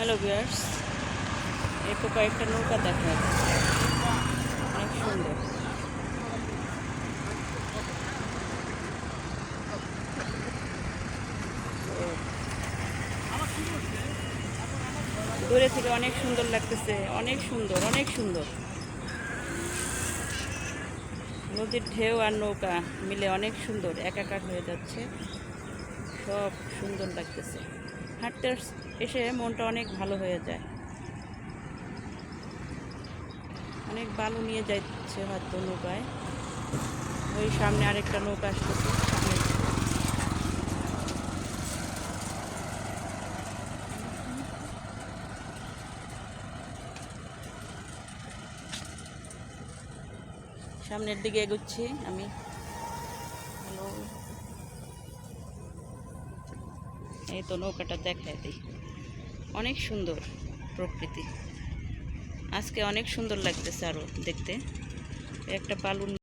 Hello viewers, এরপর কয়েকটা নৌকা দেখা যাচ্ছে, অনেক সুন্দর। দূরে থেকে অনেক সুন্দর লাগতেছে, অনেক সুন্দর, অনেক সুন্দর। নদীর ঢেউ আর নৌকা মিলে অনেক সুন্দর, একাকার হয়ে যাচ্ছে, সব সুন্দর লাগতেছে। হাঁটতে এসে মনটা অনেক ভালো হয়ে যায়। অনেক বালু নিয়ে যাচ্ছে হয়তো নৌকায়। ওই সামনে আরেকটা নৌকা আসতেছে। সামনের দিকে এগোচ্ছি আমি। হ্যালো, এই তো নৌকাটা দেখায় দিই। অনেক সুন্দর প্রকৃতি, আজকে অনেক সুন্দর লাগতেছে আরো দেখতে। একটা বালু